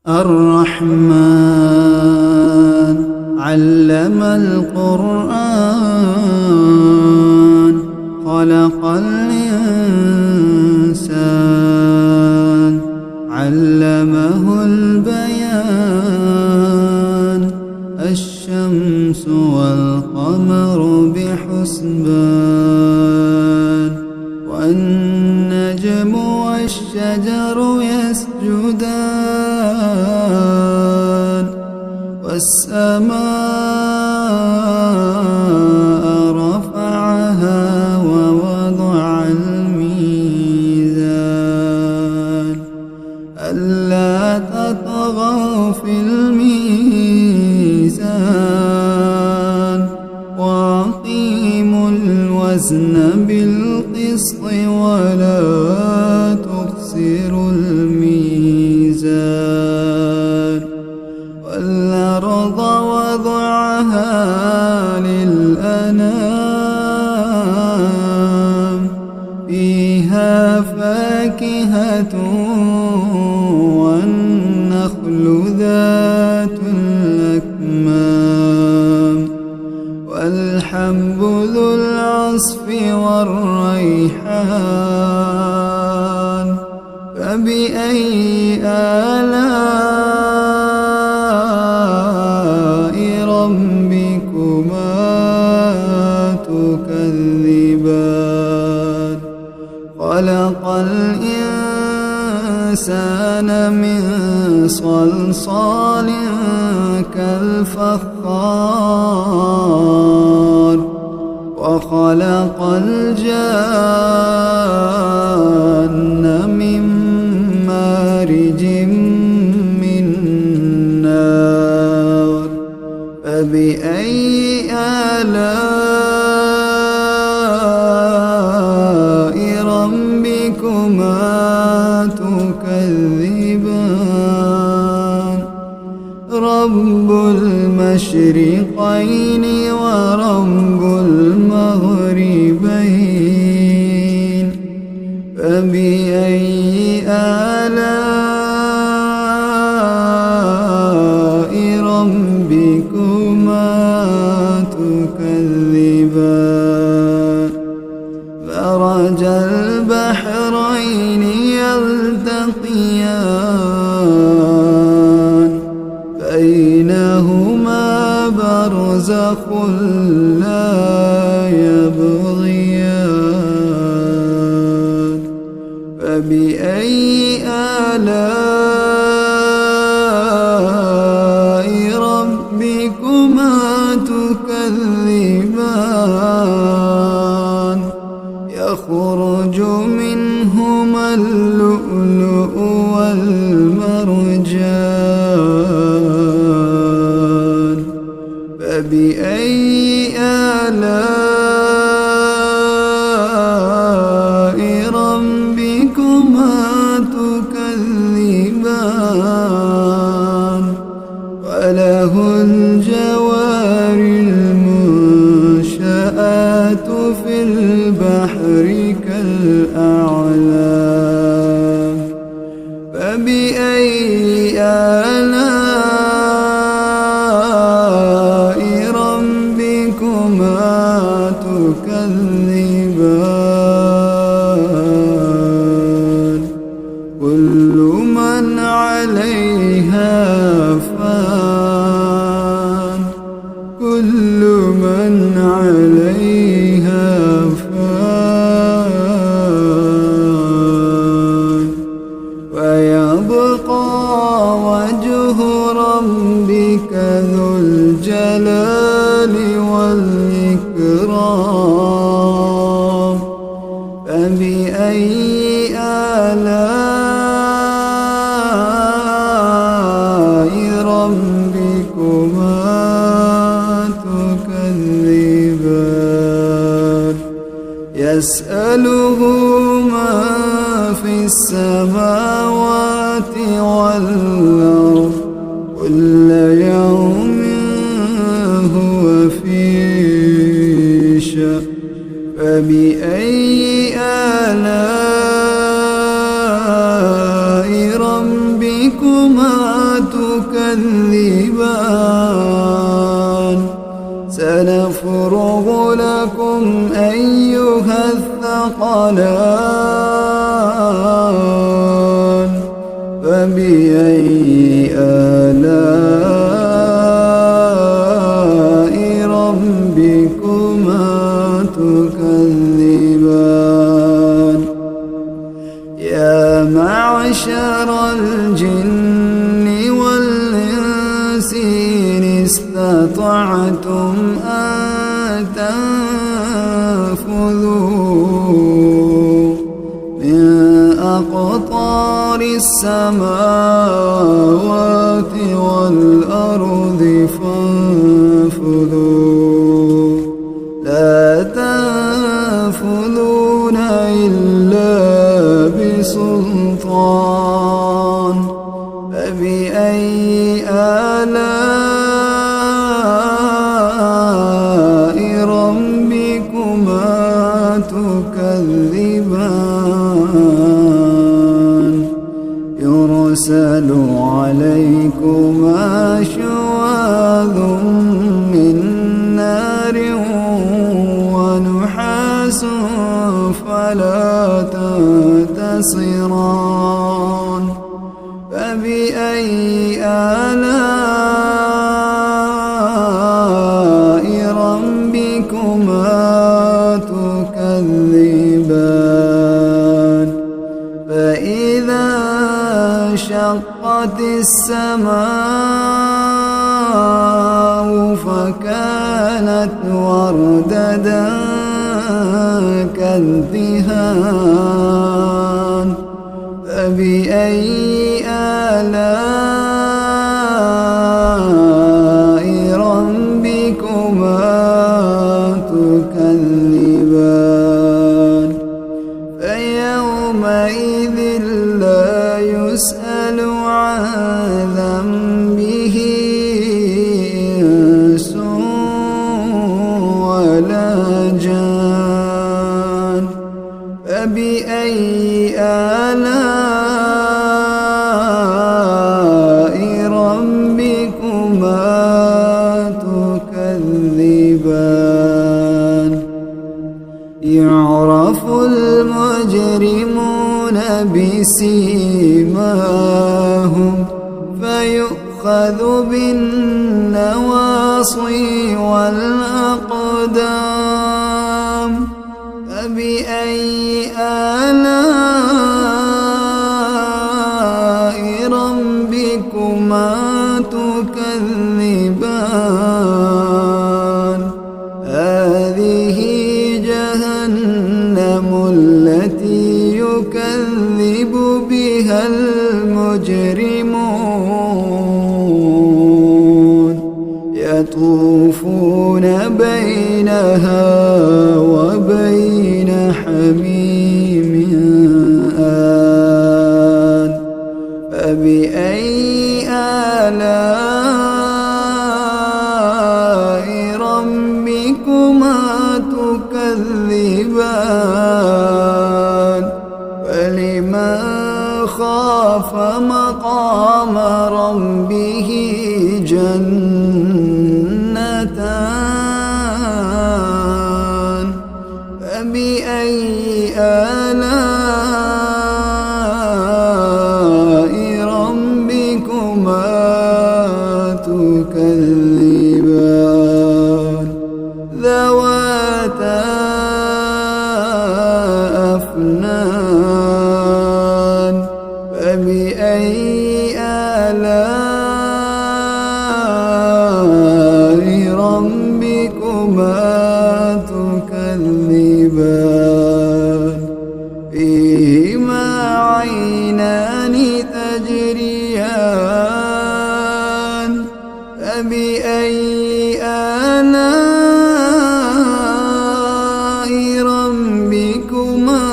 الرحمن علم القرآن خلق الإنسان علمه البيان الشمس والقمر بحسبان والنجم والشجر يسجدان والسماء رفعها ووضع الميزان ألا تطغوا في الميزان وأقيموا الوزن بالقسط ولا تخسروا الميزان والأرض وضعها للأنام فيها فاكهة والنخل ذات الأكمام والحب ذو العصف والريحان فبأي آلاء ربكما تكذبان خلق الإنسان من صلصال كالفخار وخلق الجان من مارج من نار فبأي آلاء ربكما تكذبان رب المشرقين ورب المغربين فبأي آلاء ربكما تكذبان مرج البحرين يلتقيان بينهما برزخ لا يبغيان فبأي آلاء ربكما تكذبان يخرج منهما اللؤلؤ والمرجان فبأي آلاء ربكما تكذبان وله الجوار المنشآت في البحر كالأعلام فبأي آلاء ربكما تكذبان كل من عليها فان كل من عليها فان ويبقى وجه ربك ذو الجلال والإكرام فبأي آلاء ربكما تكذبان يسأله من في السماوات والأرض كل يوم هو في شأن فبأي آلاء ربكما ريان فبأي آلاء ربكما تكذبان يا معشر الجن والإنس إن استطعتم أن تنفذوا من أقطار السماوات والأرض فانفذوا لا تنفذون إلا بسلطان فبأي آلاء ربكما تكذبان يرسل عليكما شواظ من نار ونحاس فلا تنتصران فبأي آلاء ربكما تكذبان فإذا انشقت السماء فكانت وردة كالدهان فبأي آلاء ربكما تكذبان فيومئذ لا يسأل عن ذنبه إنس ولا جان فبأي آلاء ربكما تكذبان يعرف المجرمون بسيماهم فيؤخذ بالنواصي والأقدام فبأي آلاء ربكما تكذبان هذه جهنم التي يكذب بها المجرمون يطوفون بينها وبين حميم آن فبأي آلاء ربكما تكذبان فلمن خاف مقام ربه جنتان فبأي آلاء ربكما تكذبان ذواتا أفنان فبأي آلاء ربكما تكذبان فيهما عينان تجريان فبأي آلاء ربكما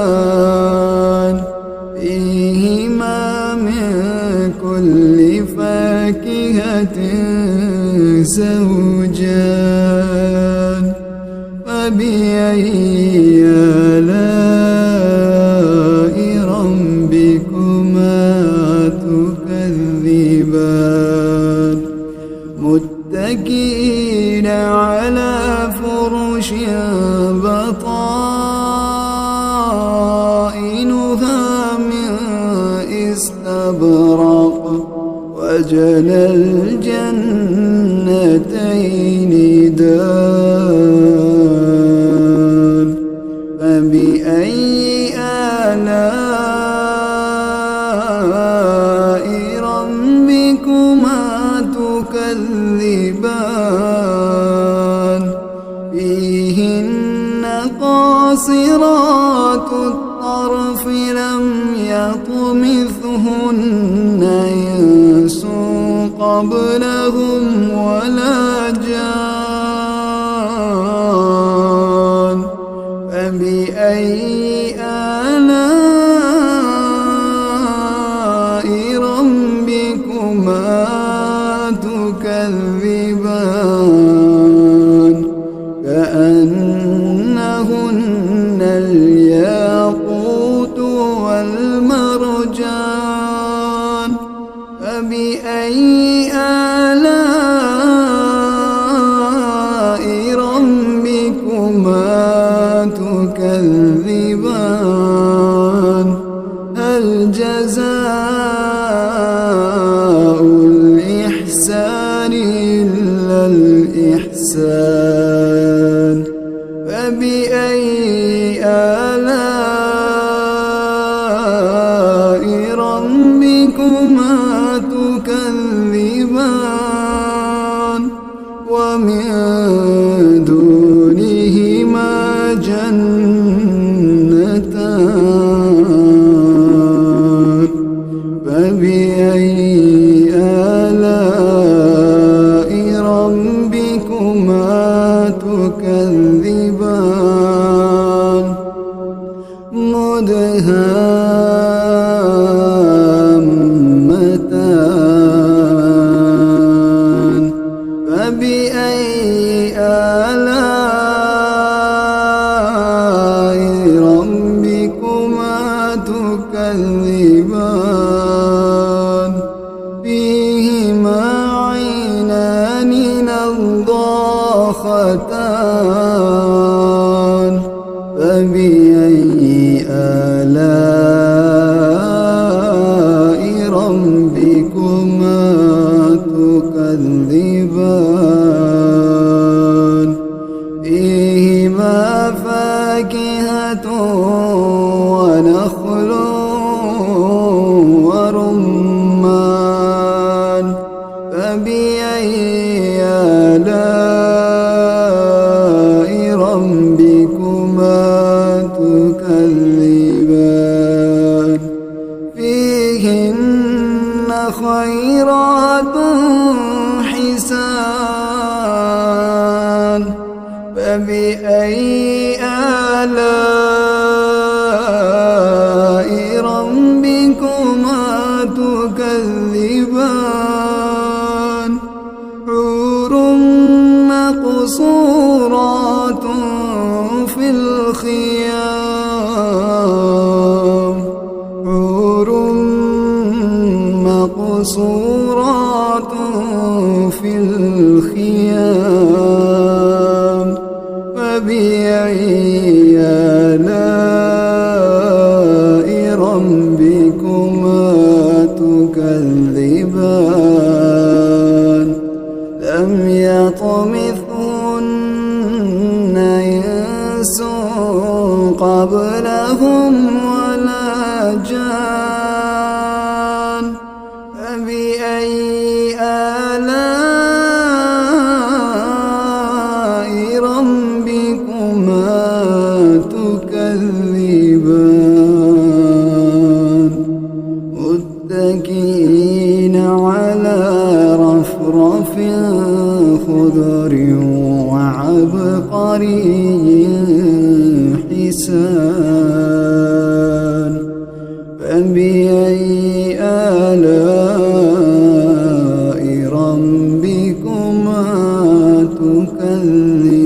تكذبان فيهما من كل فاكهة زوجان فبأي آلاء ربكما تكذبان متكئين على فرش أجل الجنتين دان. فبأي آلاء ربكما تكذبان. فيهن قاصرات الطرف لم يطمثهن إنس قبلهم ولا جان. فبأي آلاء ربكما تكذبان. كأنهن الياقوت والمرجان. فبأي آلاء ربكما تكذبان. هل جزاء الإحسان إلا الإحسان. فبأي آلاء ربكما تكذبان. ومن دونهما جنتان. فبأي آلاء ربكما تكذبان. مدهامتان. فبأي آلاء ربكما تكذبان. فيهما عينان نضاختان. فبأي آلاء ربكما تكذبان. فيهما فاكهة ونخل ورمان. فبأي آلاء ربكما تكذبان. فيهن خيرات حسان. فبأي آلاء ربكما تكذبان. حور مقصورات في الخيام. حور مقصورات في الخيام. فبأي آلاء ربكما تكذبان. لم يطمثهن إنس قبلهم ولا جان. فبأي آلاء ربكما تكذبان. متكئين على رفرف خضر وعبقري حسان. فبأي آلاء ربكما تكذبان.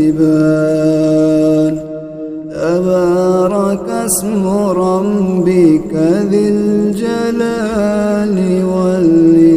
تبارك اسم ربك ذي الجلال والإكرام.